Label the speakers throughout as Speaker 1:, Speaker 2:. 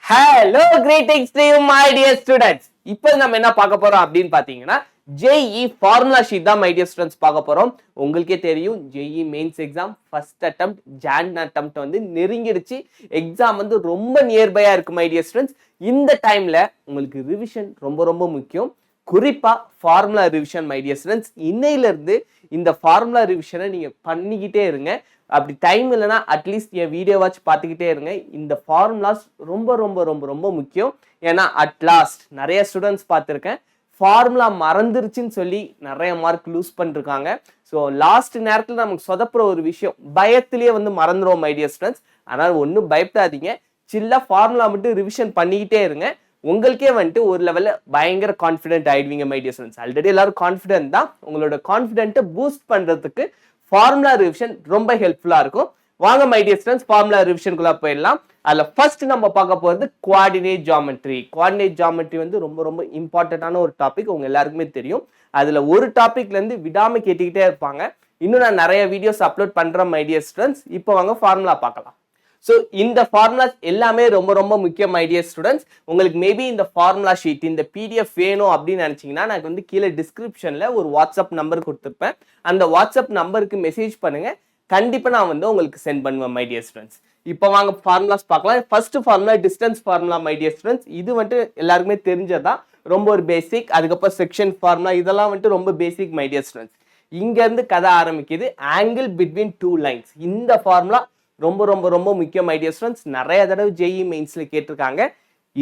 Speaker 1: Hello, greetings to you, my dear students. இப்போ நம்ம என்ன பார்க்க போறோம் அப்படின்னு பாத்தீங்கன்னா JEE ஃபார்முலா ஷீட் தான் my dear students பார்க்க போறோம். உங்களுக்கே தெரியும் JEE mains exam first attempt John attempt வந்து நெருங்கிடுச்சு. எக்ஸாம் வந்து ரொம்ப நியர்பையா இருக்கு my dear students. இந்த டைம்ல உங்களுக்கு ரிவிஷன் ரொம்ப ரொம்ப முக்கியம். குறிப்பா formula revision my dear students. இன்னையில இருந்து இந்த ஃபார்முலா ரிவிஷனை நீங்க பண்ணிக்கிட்டே இருங்க. அப்படி டைம் இல்லைன்னா அட்லீஸ்ட் என் வீடியோ வாட்ச் பார்த்துக்கிட்டே இருங்க. இந்த ஃபார்முலாஸ் ரொம்ப ரொம்ப ரொம்ப ரொம்ப முக்கியம். ஏன்னா அட்லாஸ்ட் நிறைய ஸ்டூடெண்ட்ஸ் பார்த்துருக்கேன், ஃபார்முலா மறந்துருச்சுன்னு சொல்லி நிறைய மார்க் லூஸ் பண்ணிருக்காங்க. ஸோ லாஸ்ட் நேரத்தில் நமக்கு சொதப்புற ஒரு விஷயம் பயத்திலேயே வந்து மறந்துடும் மை டியர் ஸ்டூடெண்ட்ஸ். அதனால் ஒன்றும் பயப்படாதீங்க, சில்லா ஃபார்முலா மட்டும் ரிவிஷன் பண்ணிக்கிட்டே இருங்க. உங்களுக்கே வந்துட்டு ஒரு லெவலில் பயங்கர கான்ஃபிடென்ட் ஆயிடுவீங்க மை டியர் ஸ்டூடெண்ட்ஸ். ஆல்ரெடி எல்லாரும் கான்ஃபிடென்ட் தான். உங்களோட கான்ஃபிடென்ட்டை பூஸ்ட் பண்ணுறதுக்கு ஃபார்முலா ரிவிஷன் ரொம்ப ஹெல்ப்ஃபுல்லா இருக்கும். வாங்க மை டியர் ஸ்டூடெண்ட்ஸ், ஃபார்முலா ரிவிஷனுக்குள்ள போயிடலாம். அதுல ஃபர்ஸ்ட் நம்ம பார்க்க போறது கோஆர்டினேட் ஜியோமெட்ரி. கோஆர்டினேட் ஜியோமெட்ரி வந்து ரொம்ப ரொம்ப இம்பார்ட்டன்டான ஒரு டாபிக், உங்க எல்லாருக்குமே தெரியும். அதுல ஒரு டாபிக்ல இருந்து விடாம கேட்டுக்கிட்டே இருப்பாங்க. இன்னும் நான் நிறைய வீடியோஸ் அப்லோட் பண்றேன் மை டியர் ஸ்டூடெண்ட்ஸ். இப்போ வாங்க ஃபார்முலா பார்க்கலாம். ஸோ இந்த ஃபார்முலாஸ் எல்லாமே ரொம்ப ரொம்ப முக்கியம் மை டியர் ஸ்டூடெண்ட்ஸ். உங்களுக்கு மேபி இந்த ஃபார்முலா ஷீட் இந்த பிடிஎஃப் வேணும் அப்படின்னு நினைச்சீங்கன்னா நான் வந்து கீழே டிஸ்கிரிப்ஷன்ல ஒரு வாட்ஸ்அப் நம்பர் கொடுத்துருப்பேன். அந்த வாட்ஸ்அப் நம்பருக்கு மெசேஜ் பண்ணுங்க, கண்டிப்பா நான் வந்து உங்களுக்கு சென்ட் பண்ணுவேன் மை டியர் ஸ்டூடெண்ட்ஸ். இப்போ வாங்க ஃபார்முலாஸ் பார்க்கலாம். First formula distance formula my dear students. இது வந்துட்டு எல்லாருக்குமே தெரிஞ்சதான், ரொம்ப ஒரு பேசிக். அதுக்கப்புறம் செக்ஷன் ஃபார்முலா இதெல்லாம் வந்துட்டு ரொம்ப பேசிக் மை டியர் ஸ்டூடெண்ட்ஸ். இங்க இருந்து கதை ஆரம்பிக்குது. Angle between two lines. இந்த ஃபார்முலா ரொம்ப ரொம்ப ரொம்ப முக்கியம் மை டியர் ஸ்டூடெண்ட்ஸ். நிறைய தடவை JEE மெயின்ஸ்ல கேட்டிருக்காங்க.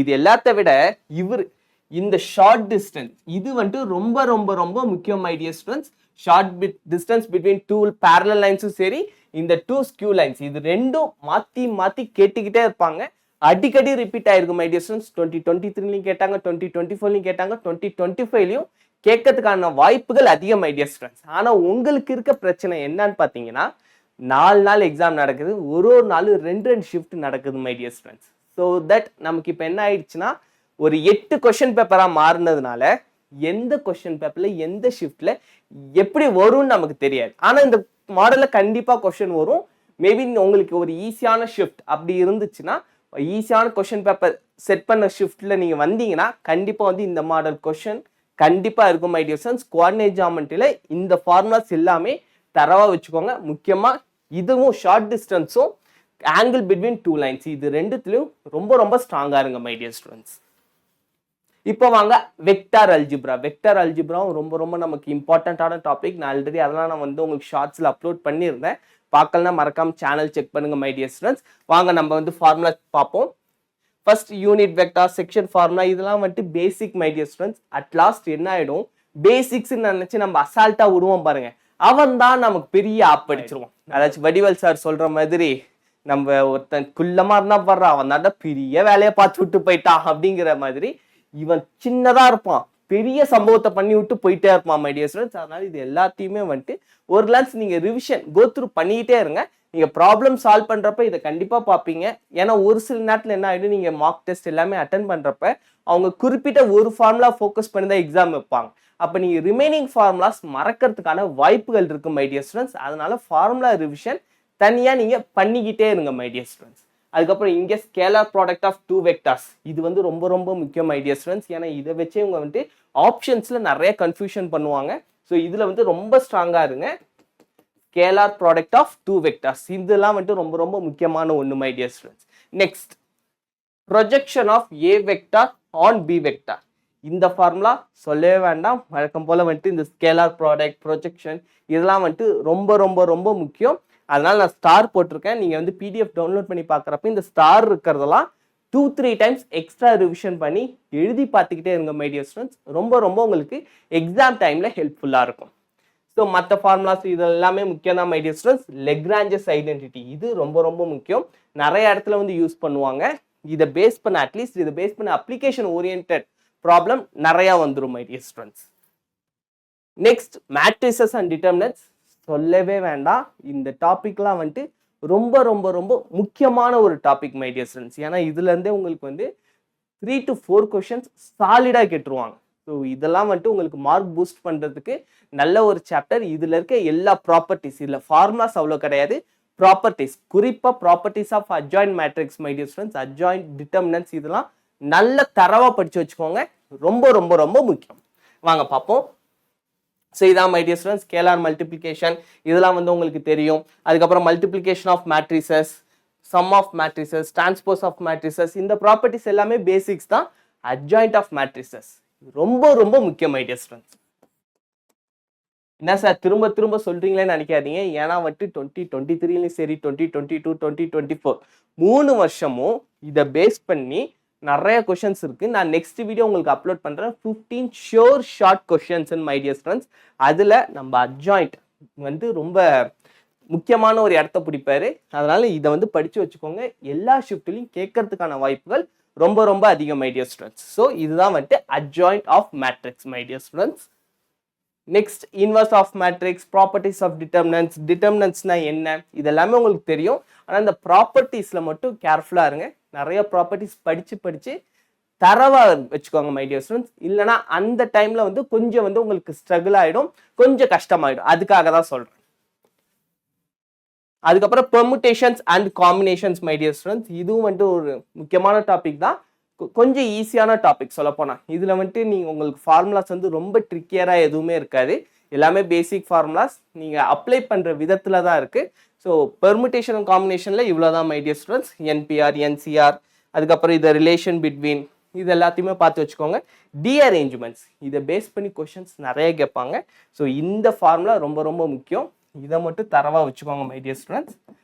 Speaker 1: இது எல்லாத்த விட இந்த ஷார்ட் டிஸ்டன்ஸ் இது வந்துட்டு ரொம்ப ரொம்ப ரொம்ப முக்கியம் my dear students. Short distance between two parallel லைன்ஸும் சரி, இந்த டூ ஸ்கியூ லைன்ஸ், இது ரெண்டும் மாத்தி மாத்தி கேட்டுக்கிட்டே இருப்பாங்க. அடிக்கடி ரிப்பீட் ஆயிருக்கும் மை டியர் ஸ்டூடெண்ட்ஸ். 2023லயும் கேட்டாங்க, 2024லயும் கேட்டாங்க, 2025லயும் கேட்கறதுக்கான வாய்ப்புகள் அதிகம் மை டியர் ஸ்டூடெண்ட்ஸ். ஆனா உங்களுக்கு இருக்க பிரச்சனை என்னன்னு பாத்தீங்கன்னா, 4 நாள் எக்ஸாம் நடக்குது, ஒரு நாள் 2 ஷிஃப்ட் நடக்குது மை டியர் ஸ்டூடெண்ட்ஸ். ஸோ தட் நமக்கு இப்போ என்ன ஆயிடுச்சுன்னா, ஒரு 8 கொஸ்டின் பேப்பரா மாறினதுனால எந்த கொஸ்டின் பேப்பர்ல எந்த ஷிஃப்ட்ல எப்படி வரும்னு நமக்கு தெரியாது. ஆனா இந்த மாடல்ல கண்டிப்பா கொஸ்டின் வரும். மேபி உங்களுக்கு ஒரு ஈஸியான ஷிஃப்ட் அப்படி இருந்துச்சுன்னா, ஈஸியான கொஸ்டின் பேப்பர் செட் பண்ண ஷிஃப்ட்ல நீங்க வந்தீங்கன்னா கண்டிப்பா வந்து இந்த மாடல் கொஸ்டின் கண்டிப்பா இருக்கும் மை டியர் ஸ்டூடெண்ட்ஸ். கோஆர்டினேட் ஜியோமெட்ரியில இந்த ஃபார்முலாஸ் எல்லாமே தரவா வச்சுக்கோங்க. முக்கியமா இதுவும் ஷார்ட் டிஸ்டன்ஸும் ஆங்கிள் பிட்வீன் டூ லைன்ஸ், இது ரெண்டுத்துலயும் ரொம்ப ரொம்ப ஸ்ட்ராங்கா இருங்க மை டியர் ஸ்டூடெண்ட்ஸ். இப்போ வாங்க வெக்டார் அல்ஜிப்ரா. வெக்டார் அல்ஜிப்ராவும் ரொம்ப ரொம்ப நமக்கு இம்பார்ட்டன்டான டாபிக். நான் ஆல்ரெடி அதெல்லாம் நான் வந்து உங்களுக்கு ஷார்ட்ஸ்ல அப்லோட் பண்ணியிருந்தேன். பார்க்கலன்னா மறக்காம சேனல் செக் பண்ணுங்க மை டியர் ஸ்டூடெண்ட்ஸ். வாங்க நம்ம வந்து ஃபார்முலா பார்ப்போம். First unit vector, section formula இதெல்லாம் வந்துட்டு பேசிக் மை டியர் ஸ்டூடெண்ட்ஸ். அட்லாஸ்ட் என்ன ஆயிடும், பேசிக்ஸ் நினைச்சு நம்ம அசால்ட்டா விடுவோம் பாருங்க, அவன் தான் நமக்கு பெரிய ஆப் அடிச்சிருவான். அதாச்சும் வடிவல் சார் சொல்ற மாதிரி, நம்ம ஒருத்தன் குள்ளமா இருந்தா பாடுறா, அவன் தாண்டா பெரிய வேலையை பார்த்து விட்டு போயிட்டான் அப்படிங்கிற மாதிரி, இவன் சின்னதா இருப்பான், பெரிய சம்பவத்தை பண்ணி விட்டு போயிட்டே இருப்பான் மை டியர் ஸ்டூடெண்ட்ஸ். அதனால இது எல்லாத்தையுமே வந்துட்டு ஒரு கிளான்ஸ் நீங்க ரிவிஷன் கோத்ரூ பண்ணிக்கிட்டே இருங்க. நீங்க ப்ராப்ளம் சால்வ் பண்றப்ப இதை கண்டிப்பா பார்ப்பீங்க. ஏன்னா ஒரு சில நேரத்துல என்ன ஆயிடும், நீங்க மார்க் டெஸ்ட் எல்லாமே அட்டன் பண்றப்ப அவங்க குறிப்பிட்ட ஒரு ஃபார்முலா ஃபோக்கஸ் பண்ணி தான் எக்ஸாம் வைப்பாங்க. அப்ப நீங்க ரிமைனிங் ஃபார்முலாஸ் மறக்கிறதுக்கான வாய்ப்புகள் இருக்கு மை டியர் ஸ்டூடெண்ட்ஸ். அதனால ஃபார்முலா ரிவிஷன் தனியா நீங்க பண்ணிக்கிட்டே இருங்க மை டியர் ஸ்டூடெண்ட்ஸ். அதுக்கப்புறம் இங்க scalar product of two vectors, இது வந்து ரொம்ப ரொம்ப முக்கியம் மை டியர் ஸ்டூடெண்ட்ஸ். ஏன்னா இதை வச்சே இவங்க வந்துட்டு ஆப்ஷன்ஸ்ல நிறைய கன்ஃபியூஷன் பண்ணுவாங்க. ஸோ இதுல வந்து ரொம்ப ஸ்ட்ராங்கா இருங்க. Scalar product of two vectors இதெல்லாம் வந்துட்டு ரொம்ப ரொம்ப முக்கியமான ஒன்று my dear students. Next projection of A vector on B vector. இந்த ஃபார்முலா சொல்லவே வேண்டாம். வழக்கம் போல வந்துட்டு இந்த ஸ்கேலார் ப்ராடக்ட், ப்ரொஜெக்ஷன் இதெல்லாம் வந்துட்டு ரொம்ப ரொம்ப ரொம்ப முக்கியம். அதனால நான் ஸ்டார் போட்டிருக்கேன். நீங்க வந்து பிடிஎஃப் டவுன்லோட் பண்ணி பார்க்குறப்ப இந்த ஸ்டார் இருக்கிறதெல்லாம் 2-3 டைம்ஸ் எக்ஸ்ட்ரா ரிவிஷன் பண்ணி எழுதி பார்த்துக்கிட்டே இருங்க மை டியர் ஸ்டூடெண்ட்ஸ். ரொம்ப ரொம்ப உங்களுக்கு எக்ஸாம் டைம்ல ஹெல்ப்ஃபுல்லா இருக்கும். ஸோ மற்ற ஃபார்முலாஸ் இது எல்லாமே முக்கியம் தான் my dear students. Lagrange's identity இது ரொம்ப ரொம்ப முக்கியம். நிறைய இடத்துல வந்து யூஸ் பண்ணுவாங்க. இதை பேஸ் பண்ண அட்லீஸ்ட் இதை பேஸ் பண்ண அப்ளிகேஷன் ஓரியன்ட் ப்ராப்ளம் நிறைய வந்துடும் my dear students. Next matrices and determinants சொல்லவே வேண்டாம். இந்த டாபிக்லாம் வந்துட்டு ரொம்ப ரொம்ப ரொம்ப முக்கியமான ஒரு டாபிக் மை டியர் ஸ்டூடெண்ட்ஸ். ஏன்னா இதுல இருந்தே உங்களுக்கு வந்து 3 to 4 கொஸ்டின்ஸ் சாலிடா கேட்டுருவாங்க. ஸோ இதெல்லாம் வந்துட்டு உங்களுக்கு மார்க் பூஸ்ட் பண்றதுக்கு நல்ல ஒரு சாப்டர். இதுல இருக்க எல்லா ப்ராப்பர்ட்டிஸ், இதுல ஃபார்முலாஸ் அவ்வளோ கிடையாது, ப்ராப்பர்ட்டிஸ், குறிப்பா properties of adjoint matrix my dear students, adjoint determinants, இதெல்லாம் நல்ல தரவா படிச்சு வச்சுக்கோங்க. ரொம்ப ரொம்ப ரொம்ப முக்கியம். வாங்க பார்ப்போம். ஸோ இதான் my dear students scalar multiplication, இதெல்லாம் வந்து உங்களுக்கு தெரியும். அதுக்கப்புறம் multiplication of matrices, sum of matrices, transpose of matrices, இந்த ப்ராப்பர்ட்டிஸ் எல்லாமே பேசிக்ஸ் தான். அட்ஜாயின்ட் ஆஃப் மேட்ரிசஸ் ரொம்ப ரொம்ப முக்கியம் மை டியர் ஸ்டூடெண்ட்ஸ். என்ன சார் திரும்ப திரும்ப சொல்றீங்களேன்னு நினைக்காதீங்க. ஏன்னா வந்துட்டு 2023லயும் சரி 2022 2024 3 வருஷமும் இதை பேஸ் பண்ணி நிறைய கொஷின்ஸ் இருக்கு. நான் நெக்ஸ்ட் வீடியோ உங்களுக்கு அப்லோட் பண்றேன். 15 sure short questions in my dear students. அதுல நம்ம அட்ஜாயிண்ட் வந்து ரொம்ப முக்கியமான ஒரு இடத்த பிடிப்பாரு. அதனால இதை வந்து படிச்சு வச்சுக்கோங்க. எல்லா ஷிஃப்ட்லையும் கேட்கறதுக்கான வாய்ப்புகள் ரொம்ப ரொம்ப அதிகம் மை டியர் ஸ்டூடெண்ட்ஸ். ஸோ இதுதான் வந்துட்டு adjoint of matrix my dear students. Next inverse of matrix, properties of determinants. டிட்டர்மினன்ட்ஸ்னா என்ன, இது எல்லாமே உங்களுக்கு தெரியும். ஆனால் இந்த ப்ராப்பர்ட்டிஸ்ல மட்டும் கேர்ஃபுல்லா இருங்க. நிறைய ப்ராப்பர்ட்டிஸ் படிச்சு தரவா வச்சுக்கோங்க மை டியர் ஸ்டூடெண்ட்ஸ். இல்லைன்னா அந்த டைம்ல வந்து கொஞ்சம் வந்து உங்களுக்கு ஸ்ட்ரகிள் ஆயிடும், கொஞ்சம் கஷ்டமாயிடும். அதுக்காக தான் சொல்றேன். அதுக்கப்புறம் permutations and combinations my dear students, இதுவும் வந்துட்டு ஒரு முக்கியமான டாபிக் தான். கொஞ்சம் ஈஸியான டாபிக் சொல்ல போனா. இதுல வந்துட்டு நீங்க உங்களுக்கு ஃபார்முலாஸ் வந்து ரொம்ப ட்ரிக்கியரா எதுவுமே இருக்காது. எல்லாமே பேசிக் ஃபார்முலாஸ், நீங்க அப்ளை பண்ற விதத்துல தான் இருக்கு. ஸோ பெர்முடேஷன் அண்ட் காம்பினேஷன்ல இவ்வளவுதான் my dear students. NPR, NCR, அதுக்கப்புறம் இதை ரிலேஷன் பிட்வீன், இது எல்லாத்தையுமே பார்த்து வச்சுக்கோங்க. டிஅரேஞ்ச்மெண்ட்ஸ், இதை பேஸ் பண்ணி கொஷின்ஸ் நிறைய கேட்பாங்க. ஸோ இந்த ஃபார்முலா ரொம்ப ரொம்ப முக்கியம். இதை மட்டும் தரவா வச்சுக்கோங்க my dear students.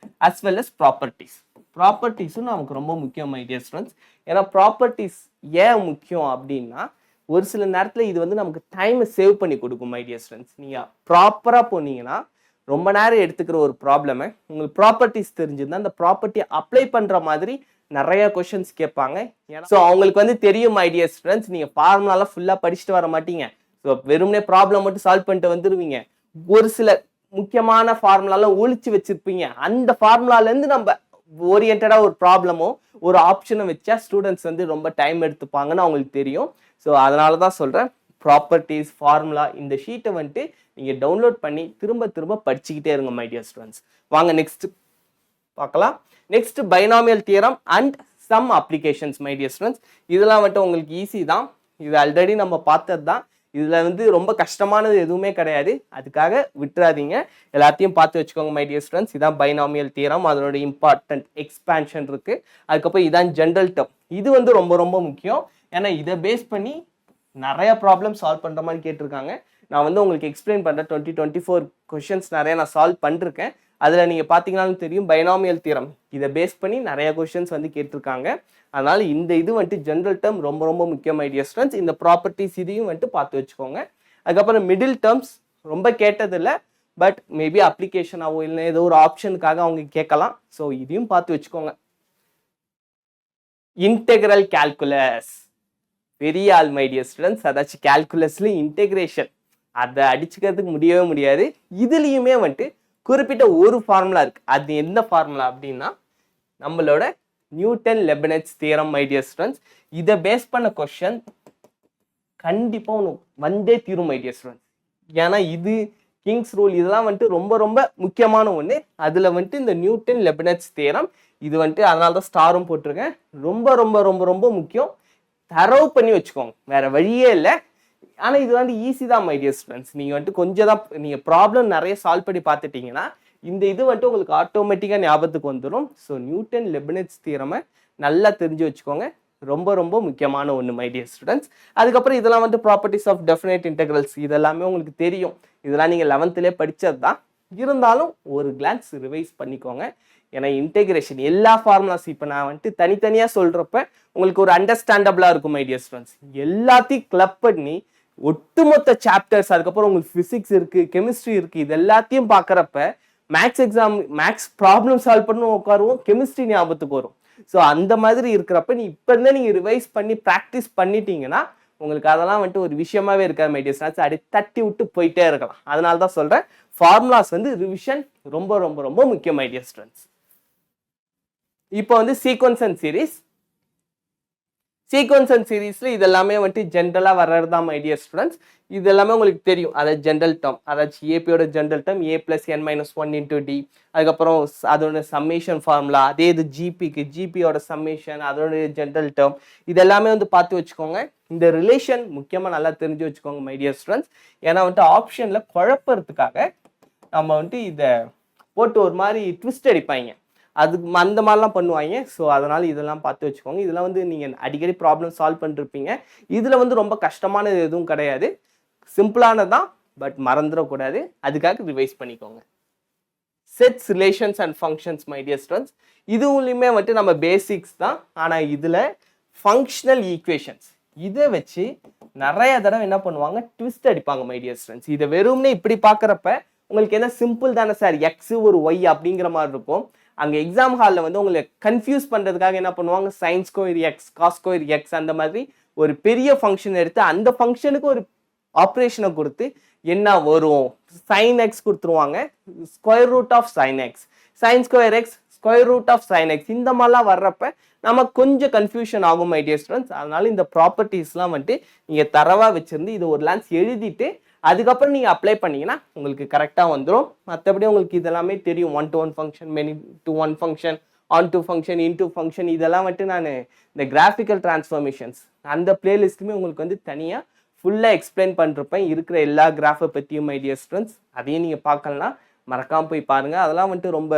Speaker 1: As well as properties. ப்ராப்பர்ட்டிஸும் நமக்கு ரொம்ப முக்கியம் மை டியர் ஸ்டூடெண்ட்ஸ். ஏன்னா ப்ராப்பர்ட்டிஸ் ஏன் முக்கியம் அப்படின்னா, ஒரு சில நேரத்தில் இது வந்து நமக்கு டைமை சேவ் பண்ணி கொடுக்கும் மை டியர் ஸ்டூடெண்ட்ஸ். நீங்கள் ப்ராப்பராக போனீங்கன்னா ரொம்ப நேரம் எடுத்துக்கிற ஒரு ப்ராப்ளமை உங்களுக்கு ப்ராப்பர்ட்டிஸ் தெரிஞ்சிருந்தா அந்த ப்ராப்பர்ட்டியை அப்ளை பண்ணுற மாதிரி நிறைய கொஷின்ஸ் கேட்பாங்க. ஸோ அவங்களுக்கு வந்து தெரியும் மை டியர் ஸ்டூடெண்ட்ஸ், நீங்கள் ஃபார்முலாலாம் ஃபுல்லாக படிச்சுட்டு வர மாட்டீங்க. ஸோ வெறுமனே ப்ராப்ளம் மட்டும் சால்வ் பண்ணிட்டு வந்துடுவீங்க. ஒரு சில முக்கியமான ஃபார்முலாலாம் ஒழிச்சு வச்சிருப்பீங்க. அந்த ஃபார்முலாலேருந்து நம்ம ஓரியன்டா ஒரு ப்ராப்ளமோ ஒரு ஆப்ஷனை வச்சா ஸ்டூடெண்ட்ஸ் வந்து ரொம்ப டைம் எடுத்துப்பாங்கன்னு அவங்களுக்கு தெரியும். ஸோ அதனால தான் சொல்றேன், ப்ராப்பர்ட்டிஸ், ஃபார்முலா, இந்த ஷீட்டை வந்துட்டு நீங்க டவுன்லோட் பண்ணி திரும்ப திரும்ப படிச்சுக்கிட்டே இருங்க மை டியர் ஸ்டூடெண்ட்ஸ். வாங்க நெக்ஸ்ட் பார்க்கலாம். Next binomial theorem and some applications my dear students. இதெல்லாம் வந்துட்டு உங்களுக்கு ஈஸி தான். இது ஆல்ரெடி நம்ம பார்த்தது தான். இதுல வந்து ரொம்ப கஷ்டமானது எதுவுமே கிடையாது. அதுக்காக விட்டுறாதீங்க, எல்லாத்தையும் பார்த்து வச்சுக்கோங்க மை டியர் ஸ்டூடெண்ட்ஸ். இதான் பைனாமியல் தியரம், அதனோட இம்பார்ட்டன்ட் எக்ஸ்பான்ஷன் இருக்கு. அதுக்கப்புறம் இதான் ஜென்ரல் டேர்ம். இது வந்து ரொம்ப ரொம்ப முக்கியம். ஏன்னா இதை பேஸ் பண்ணி நிறைய ப்ராப்ளம் சால்வ் பண்ற மாதிரி கேட்டிருக்காங்க. நான் வந்து உங்களுக்கு எக்ஸ்பிளைன் பண்றேன். 2024 கொஸ்டின்ஸ் நிறைய நான் சால்வ் பண்ணிருக்கேன். அதுல நீங்க பாத்தீங்கன்னாலும் தெரியும், பைனாமியல் தியரம் இதை பேஸ் பண்ணி நிறைய கொஸ்டின்ஸ் வந்து கேட்டிருக்காங்க. அதனால இந்த இது வந்துட்டு ஜென்ரல் டேர்ம் ரொம்ப ரொம்ப முக்கியம் மை டியர் ஸ்டூடெண்ட்ஸ். இந்த ப்ராப்பர்ட்டிஸ் இதையும் வந்துட்டு பார்த்து வச்சுக்கோங்க. அதுக்கப்புறம் மிடில் டேர்ம்ஸ் ரொம்ப கேட்டதில்லை, பட் மேபி அப்ளிகேஷனாவோ இல்லை ஏதோ ஒரு ஆப்ஷனுக்காக அவங்க கேட்கலாம். ஸோ இதையும் பார்த்து வச்சுக்கோங்க. இன்டெக்ரல் கால்குலஸ் பெரிய ஆல் மை டியர் ஸ்டூடெண்ட்ஸ். அதாச்சும் கால்குலஸ்ல இன்டெகிரேஷன், அதை அடிச்சுக்கிறதுக்கு முடியவே முடியாது. இதுலயுமே வந்துட்டு குறிப்பிட்ட ஒரு ஃபார்முலா இருக்கு. அது எந்த ஃபார்முலா அப்படின்னா நம்மளோட Newton Leibniz theorem my dear students. இதை பேஸ் பண்ண கொஸ்டின் கண்டிப்பா ஒன்று வந்தே தீரும் மை டியர் ஸ்டூடெண்ட்ஸ். ஏன்னா இது கிங்ஸ் ரூல், இதெல்லாம் வந்துட்டு ரொம்ப ரொம்ப முக்கியமான ஒன்று. அதுல வந்துட்டு இந்த நியூட்டன் லெபினிட்ஸ் தியரம் இது வந்துட்டு, அதனால தான் ஸ்டாரும் போட்டிருக்கேன். ரொம்ப ரொம்ப ரொம்ப ரொம்ப முக்கியம். தரவு பண்ணி வச்சுக்கோங்க, வேற வழியே இல்லை. ஆனா இது வந்து ஈஸி தான் மை டியர் ஸ்டூடெண்ட்ஸ். நீங்க வந்துட்டு கொஞ்சம் தான், நீங்க ப்ராப்ளம் நிறைய சால்வ் பண்ணி பார்த்துட்டீங்கன்னா இந்த இது வந்துட்டு உங்களுக்கு ஆட்டோமேட்டிக்கா ஞாபகத்துக்கு வந்துடும். ஸோ நியூட்டன் லெபினிட்ஸ் தியரமை நல்லா தெரிஞ்சு வச்சுக்கோங்க. ரொம்ப ரொம்ப முக்கியமான ஒன்று மை டியர் ஸ்டூடெண்ட்ஸ். அதுக்கப்புறம் இதெல்லாம் வந்து ப்ராப்பர்ட்டிஸ் ஆஃப் டெஃபினைட் இன்டெகிரல்ஸ், இதெல்லாமே உங்களுக்கு தெரியும். இதெல்லாம் நீங்க 11th படிச்சது தான். இருந்தாலும் ஒரு கிளான்ஸ் ரிவைஸ் பண்ணிக்கோங்க. ஏன்னா இன்டெகிரேஷன் எல்லா ஃபார்முலாஸ் இப்போ நான் வந்துட்டு தனித்தனியா சொல்றப்ப உங்களுக்கு ஒரு அண்டர்ஸ்டாண்டபிளா இருக்கும் மை டியர் ஸ்டூடெண்ட்ஸ். எல்லாத்தையும் கிளப் பண்ணி ஒட்டுமொத்த சாப்டர்ஸ், அதுக்கப்புறம் உங்களுக்கு பிசிக்ஸ் இருக்கு, கெமிஸ்ட்ரி இருக்கு, இது எல்லாத்தையும் பார்க்கறப்ப maths exam, maths problem solve பண்ண உட்காருவோம், கெமிஸ்ட்ரி ஞாபகத்துக்கு வரும். ஸோ அந்த மாதிரி இருக்கிறப்ப நீ இப்போ இருந்தே நீங்க ரிவைஸ் பண்ணி ப்ராக்டிஸ் பண்ணிட்டீங்கன்னா உங்களுக்கு அதெல்லாம் வந்துட்டு ஒரு விஷயமாவே இருக்காது மை டியர் ஸ்டூடெண்ட்ஸ். அப்படி தட்டி விட்டு போயிட்டே இருக்கலாம். அதனால தான் சொல்றேன், ஃபார்முலாஸ் வந்து ரிவிஷன் ரொம்ப ரொம்ப ரொம்ப முக்கியம் மை டியர் ஸ்டூடெண்ட்ஸ். இப்போ வந்து sequence and series. Sequence and சீரீஸ்ல இது எல்லாமே வந்துட்டு ஜென்ரலா வர்றது தான் மை டியர் ஸ்டூடெண்ட்ஸ். இது எல்லாமே உங்களுக்கு தெரியும். அதாவது ஜென்ரல் டேர்ம், அதாச்சும் ஏபியோட general term a plus n minus 1 into d. அதுக்கப்புறம் அதோட சம்மேஷன் ஃபார்முலா, அதே இது ஜிபிக்கு ஜிபியோட சம்மேஷன், அதோட ஜென்ரல் டேர்ம், இது எல்லாமே வந்து பார்த்து வச்சுக்கோங்க. இந்த ரிலேஷன் முக்கியமாக நல்லா தெரிஞ்சு வச்சுக்கோங்க மை டியர் ஸ்டூடெண்ட்ஸ். ஏன்னா வந்துட்டு ஆப்ஷனில் குழப்பறதுக்காக நம்ம வந்துட்டு இதை போட்டு ஒரு மாதிரி ட்விஸ்ட் அடிப்பாங்க, அதுக்கு அந்த மாதிரிலாம் பண்ணுவாங்க. ஸோ அதனால் இதெல்லாம் பார்த்து வச்சுக்கோங்க. இதெல்லாம் வந்து நீங்கள் அடிக்கடி ப்ராப்ளம் சால்வ் பண்ணிருப்பீங்க. இதில் வந்து ரொம்ப கஷ்டமானது எதுவும் கிடையாது, சிம்பிளானதான், பட் மறந்துடக்கூடாது. அதுக்காக ரிவைஸ் பண்ணிக்கோங்க. Sets, relations and functions my dear students, இதுவுலையுமே வந்துட்டு நம்ம பேசிக்ஸ் தான். ஆனால் இதில் ஃபங்க்ஷனல் ஈக்குவேஷன்ஸ் இதை வச்சு நிறைய தடவை என்ன பண்ணுவாங்க, ட்விஸ்ட் அடிப்பாங்க மை டியர் ஸ்டூடெண்ட்ஸ். இதை வெறும்னே இப்படி பார்க்குறப்ப உங்களுக்கு என்ன சிம்பிள் தானே சார், எக்ஸ் ஒரு ஒய் அப்படிங்கிற மாதிரி இருக்கும். அங்கே எக்ஸாம் ஹாலில் வந்து உங்களை கன்ஃபியூஸ் பண்ணுறதுக்காக என்ன பண்ணுவாங்க, sine square x, cos square x, அந்த மாதிரி ஒரு பெரிய ஃபங்க்ஷன் எடுத்து அந்த ஃபங்க்ஷனுக்கு ஒரு ஆப்ரேஷனை கொடுத்து என்ன வரும், சைன் எக்ஸ் கொடுத்துருவாங்க, square root of sine x, sine square x, square root of sine x, இந்த மாதிரிலாம் வர்றப்ப நமக்கு கொஞ்சம் கன்ஃபியூஷன் ஆகும் மை டியர் ஸ்டூடெண்ட்ஸ். அதனால இந்த ப்ராப்பர்ட்டிஸ்லாம் வந்துட்டு நீங்கள் தரவாக வச்சிருந்து இது ஒரு லான்ஸ் எழுதிட்டு அதுக்கப்புறம் நீங்கள் அப்ளை பண்ணீங்கன்னா உங்களுக்கு கரெக்டாக வந்துடும். மற்றபடி உங்களுக்கு இதெல்லாமே தெரியும், 1-to-1 function, many-to-1 function, on-to function, in-to function, இதெல்லாம் வந்துட்டு நான் இந்த கிராஃபிக்கல் டிரான்ஸ்ஃபார்மேஷன்ஸ் அந்த பிளேலிஸ்ட்டுமே உங்களுக்கு வந்து தனியாக ஃபுல்லாக எக்ஸ்பிளைன் பண்ணிருப்பேன், இருக்கிற எல்லா கிராஃபை பற்றியும் மை டியர் ஸ்டூடெண்ட்ஸ். அதையும் நீங்கள் பார்க்கலன்னா மறக்காமல் போய் பாருங்கள். அதெல்லாம் வந்துட்டு ரொம்ப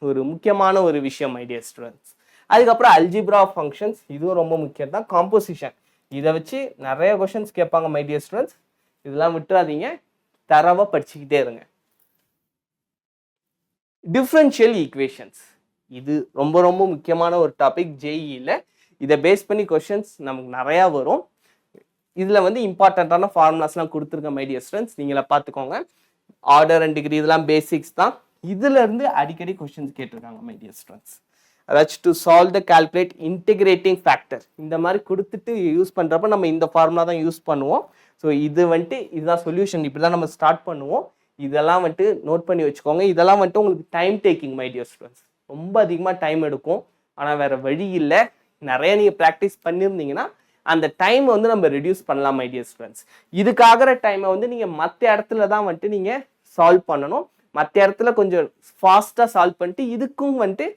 Speaker 1: ஒரு முக்கியமான ஒரு விஷயம் மை டியர் ஸ்டூடெண்ட்ஸ். அதுக்கப்புறம் அல்ஜிப்ரா ஆஃப் ஃபங்க்ஷன்ஸ், இதுவும் ரொம்ப முக்கியம் தான். காம்போசிஷன், இதை வச்சு நிறைய கொஷின்ஸ் கேட்பாங்க மை டியர் ஸ்டூடெண்ட்ஸ். இதெல்லாம் விட்டுறாதீங்க, தரவா படிச்சுக்கிட்டே இருங்க. டிஃபரன்ஷியல் ஈக்குவேஷன்ஸ், இது ரொம்ப ரொம்ப முக்கியமான ஒரு டாபிக் ஜேஇல. இதை பேஸ் பண்ணி கொஷின்ஸ் நமக்கு நிறையா வரும். இதில் வந்து இம்பார்ட்டண்ட்டான ஃபார்முலாஸ்லாம் கொடுத்துருக்க மை டியர் ஸ்டூடெண்ட்ஸ், நீங்களே பார்த்துக்கோங்க. ஆர்டர் அண்ட் டிகிரி இதெல்லாம் பேசிக்ஸ் தான். இதுலேருந்து அடிக்கடி கொஷின்ஸ் கேட்டிருக்காங்க மை டியர் ஸ்டூடெண்ட்ஸ். அதாச்சும் to solve the calculate integrating factor, இந்த மாதிரி கொடுத்துட்டு யூஸ் பண்ணுறப்ப நம்ம இந்த ஃபார்முலா தான் யூஸ் பண்ணுவோம். ஸோ இது வந்துட்டு இதுதான் சொல்யூஷன், இப்படி தான் நம்ம ஸ்டார்ட் பண்ணுவோம். இதெல்லாம் வந்துட்டு நோட் பண்ணி வச்சுக்கோங்க. இதெல்லாம் வந்துட்டு உங்களுக்கு time taking my dear students, ரொம்ப அதிகமாக டைம் எடுக்கும். ஆனால் வேறு வழி இல்லை, நிறைய நீங்கள் ப்ராக்டிஸ் பண்ணியிருந்தீங்கன்னா அந்த டைமை வந்து நம்ம ரெடியூஸ் பண்ணலாம் மை டியர் ஸ்டூடெண்ட்ஸ். இதுக்காகிற டைமை வந்து நீங்கள் மற்ற இடத்துல தான் வந்துட்டு நீங்கள் சால்வ் பண்ணணும். மற்ற இடத்துல கொஞ்சம் ஃபாஸ்ட்டாக சால்வ் பண்ணிட்டு இதுக்கும் வந்துட்டு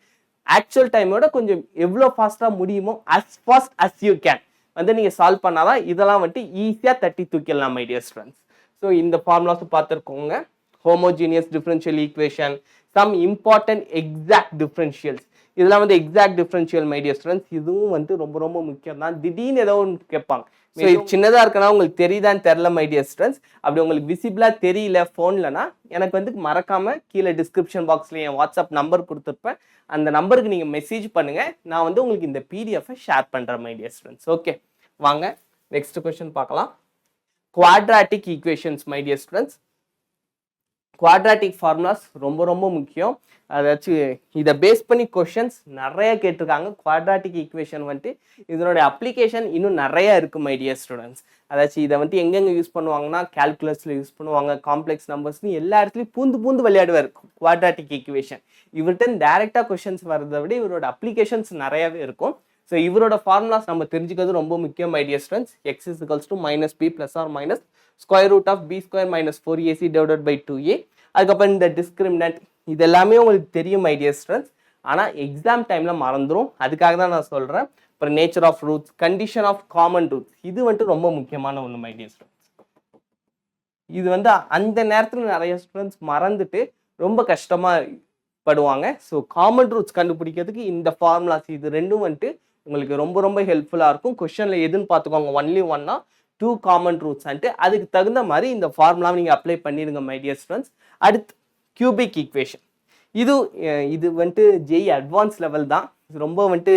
Speaker 1: ஆக்சுவல் டைமோட கொஞ்சம் எவ்வளோ ஃபாஸ்ட்டாக முடியுமோ as fast as you can வந்து நீங்கள் சால்வ் பண்ணாதான் இதெல்லாம் வந்துட்டு ஈஸியாக தட்டி தூக்கிடலாம் மை டியர் ஸ்டூடெண்ட்ஸ். ஸோ இந்த ஃபார்முலாஸும் பார்த்துருக்கோங்க. Homogeneous differential equation, some important exact differentials, இதெல்லாம் வந்து exact differential my dear students. இதுவும் வந்து ரொம்ப ரொம்ப முக்கியம் தான். திடீர்னு ஏதோ ஒன்று கேட்பாங்க, ஸோ இது சின்னதாக இருக்குன்னா உங்களுக்கு தெரியுதான்னு தெரில மை டியர் ஸ்டூடெண்ட்ஸ். அப்படி உங்களுக்கு விசிபிளாக தெரியல ஃபோன்லனா எனக்கு வந்து மறக்காமல் கீழே டிஸ்கிரிப்ஷன் பாக்ஸில் என் வாட்ஸ்அப் நம்பர் கொடுத்துருப்பேன், அந்த நம்பருக்கு நீங்கள் மெசேஜ் பண்ணுங்கள். நான் வந்து உங்களுக்கு இந்த பிடிஎஃபை ஷேர் பண்ணுறேன் மை டியர் ஸ்டூடெண்ட்ஸ். ஓகே, வாங்க நெக்ஸ்ட் கொஸ்டின் பார்க்கலாம். Quadratic equations my dear students. Quadratic formulas ரொம்ப ரொம்ப முக்கியம். அதாச்சும் இதை பேஸ் பண்ணி கொஷின்ஸ் நிறைய கேட்டிருக்காங்க. குவாட்ராட்டிக் ஈக்குவேஷன் வந்துட்டு இதனுடைய அப்ளிகேஷன் இன்னும் நிறைய இருக்கு மை டியர் ஸ்டூடெண்ட்ஸ். அதாச்சும் இதை வந்துட்டு எங்கெங்கே யூஸ் பண்ணுவாங்கன்னா கால்குலஸில் யூஸ் பண்ணுவாங்க, காம்ப்ளெக்ஸ் நம்பர்ஸ்னு எல்லா இடத்துலையும் பூந்து பூந்து விளையாடுவார் குவாட்ராட்டிக் ஈக்குவேஷன். இவர்கிட்ட டைரெக்டாக கொஷின்ஸ் வரதை விட இவரோட அப்ளிகேஷன்ஸ் நிறையவே இருக்கும். ஸோ இவரோட ஃபார்முலாஸ் நம்ம தெரிஞ்சுக்கிறது ரொம்ப முக்கியம் my dear students. X is equals to -b + or - square root of b² - 4ac / 2a. அதுக்கப்புறம் இந்த டிஸ்கிரிமினன்ட் இது எல்லாமே உங்களுக்கு தெரியும் மை டியர் ஸ்டூடெண்ட்ஸ். ஆனால் எக்ஸாம் டைமில் மறந்துடும், அதுக்காக தான் நான் சொல்கிறேன். அப்புறம் nature of roots, condition of common roots, இது வந்துட்டு ரொம்ப முக்கியமான ஒன்று மை டியர் ஸ்டூடெண்ட்ஸ். இது வந்து அந்த நேரத்தில் நிறைய ஸ்டூடெண்ட்ஸ் மறந்துட்டு ரொம்ப கஷ்டமாக படுவாங்க. ஸோ காமன் ரூட்ஸ் கண்டுபிடிக்கிறதுக்கு இந்த ஃபார்முலாஸ் இது ரெண்டும் வந்துட்டு உங்களுக்கு ரொம்ப ரொம்ப ஹெல்ப்ஃபுல்லாக இருக்கும். கொஸ்டினில் எதுன்னு பார்த்துக்கோங்க, ஒன்லி ஒன்னா 2 காமன் ரூட்ஸ் வந்துட்டு அதுக்கு தகுந்த மாதிரி இந்த ஃபார்முலாவை நீங்கள் அப்ளை பண்ணிடுங்க மை டியர் ஸ்டூடெண்ட்ஸ். அடுத்து கியூபிக் ஈக்குவேஷன், இது வந்துட்டு ஜேஇ அட்வான்ஸ் லெவல் தான். ரொம்ப வந்துட்டு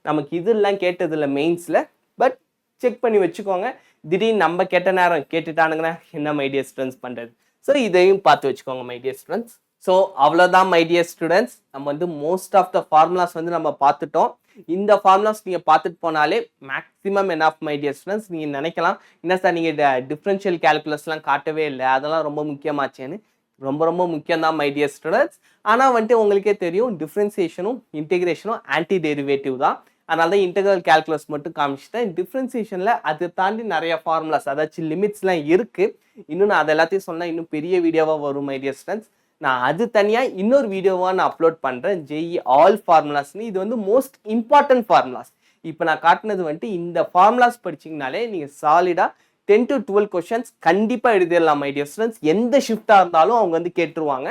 Speaker 1: நமக்கு இதெல்லாம் கேட்டதில்லை மெயின்ஸில், பட் செக் பண்ணி வச்சுக்கோங்க. திடீர்னு நம்ம கேட்ட நேரம் கேட்டுட்டானுங்கன்னா என்ன மை டியர் ஸ்டூடெண்ட்ஸ் பண்ணுறது. ஸோ இதையும் பார்த்து வச்சுக்கோங்க மை டியர் ஸ்டூடெண்ட்ஸ். ஸோ அவ்வளோதான் மை டியர் ஸ்டூடெண்ட்ஸ், நம்ம வந்து மோஸ்ட் ஆஃப் த ஃபார்முலாஸ் வந்து நம்ம பார்த்துட்டோம். இந்த ஃபார்முலாஸ் நீங்கள் பார்த்துட்டு போனாலே மேக்ஸிமம் என்ன ஆஃப் மை டியர் ஸ்டூடெண்ட்ஸ். நீங்கள் நினைக்கலாம் என்ன சார் நீங்கள் டிஃப்ரென்ஷியல் கேல்குலஸ்லாம் காட்டவே இல்லை, அதெல்லாம் ரொம்ப முக்கியமாச்சேன்னு. ரொம்ப ரொம்ப முக்கியம் தான் மை டியர் ஸ்டூடெண்ட்ஸ். ஆனால் வந்துட்டு உங்களுக்கே தெரியும் டிஃப்ரென்சியேஷனும் இன்டிகிரேஷனும் ஆன்டி டெரிவேட்டிவ் தான். அதனால தான் இன்டெகிரல் கால்குலஸ் மட்டும் காமிச்சிட்டேன். டிஃபரன்சியேஷன்ல அதை தாண்டி நிறைய ஃபார்முலாஸ் அதாச்சும் லிமிட்ஸ்லாம் இருக்கு. இன்னும் நான் அது எல்லாத்தையும் சொன்னா இன்னும் பெரிய வீடியோவா வரும் மை டியர் ஸ்டூடெண்ட்ஸ். நான் அது தனியா இன்னொரு வீடியோவா நான் அப்லோட் பண்றேன். ஜேஇ ஆல் ஃபார்முலாஸ்னு. இது வந்து மோஸ்ட் இம்பார்ட்டன்ட் ஃபார்முலாஸ். இப்போ நான் காட்டினது வந்துட்டு இந்த ஃபார்முலாஸ் படிச்சீங்கனாலே நீங்க சாலிடா 10 to 12 கொஸ்டின்ஸ் கண்டிப்பா எழுதிடலாம் மை டியர் ஸ்டூடெண்ட்ஸ். எந்த ஷிஃப்டா இருந்தாலும் அவங்க வந்து கேட்டுருவாங்க.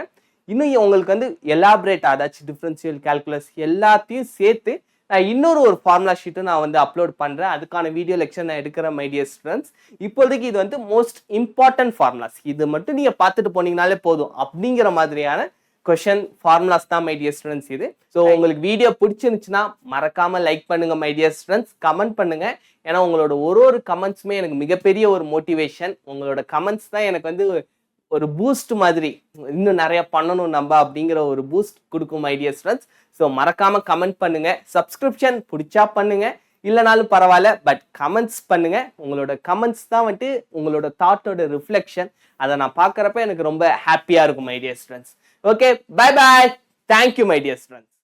Speaker 1: இன்னும் உங்களுக்கு வந்து எலாபரேட் அதாச்சும் டிஃபரன்ஷியல் கால்குலஸ் எல்லாத்தையும் சேர்த்து நான் இன்னொரு ஒரு ஃபார்முலா ஷீட்டும் நான் வந்து அப்லோட் பண்றேன். அதுக்கான வீடியோ லெக்சர் நான் எடுக்கிறேன் மை டியர் ஸ்டூடெண்ட்ஸ். இப்போதைக்கு இது வந்து மோஸ்ட் இம்பார்ட்டன்ட் ஃபார்முலாஸ். இது மட்டும் நீங்க பார்த்துட்டு போனீங்கனாலே போதும் அப்படிங்கிற மாதிரியான கொஸ்டின் ஃபார்முலாஸ் தான் மை டியர் ஸ்டூடெண்ட்ஸ் இது. ஸோ உங்களுக்கு வீடியோ பிடிச்சிருந்துச்சுன்னா மறக்காம லைக் பண்ணுங்க மை டியர் ஸ்டூடெண்ட்ஸ். கமெண்ட் பண்ணுங்க. ஏன்னா உங்களோட ஒரு கமெண்ட்ஸுமே எனக்கு மிகப்பெரிய ஒரு மோட்டிவேஷன். உங்களோட கமெண்ட்ஸ் தான் எனக்கு வந்து ஒரு பூஸ்ட் மாதிரி இன்னும் நிறைய பண்ணணும் நம்ம அப்படிங்கிற ஒரு பூஸ்ட் கொடுக்கும் மை டியர் ஸ்டூடெண்ட்ஸ். ஸோ மறக்காம கமெண்ட் பண்ணுங்க. சப்ஸ்கிரிப்ஷன் பிடிச்சா பண்ணுங்க, இல்லைனாலும் பரவாயில்ல, பட் கமெண்ட்ஸ் பண்ணுங்க. உங்களோட கமெண்ட்ஸ் தான் வந்துட்டு உங்களோட தாட்டோட ரிஃப்ளெக்ஷன். அதை நான் பார்க்குறப்ப எனக்கு ரொம்ப ஹாப்பியா இருக்கும் my dear students. Okay, bye bye. Thank you my dear students.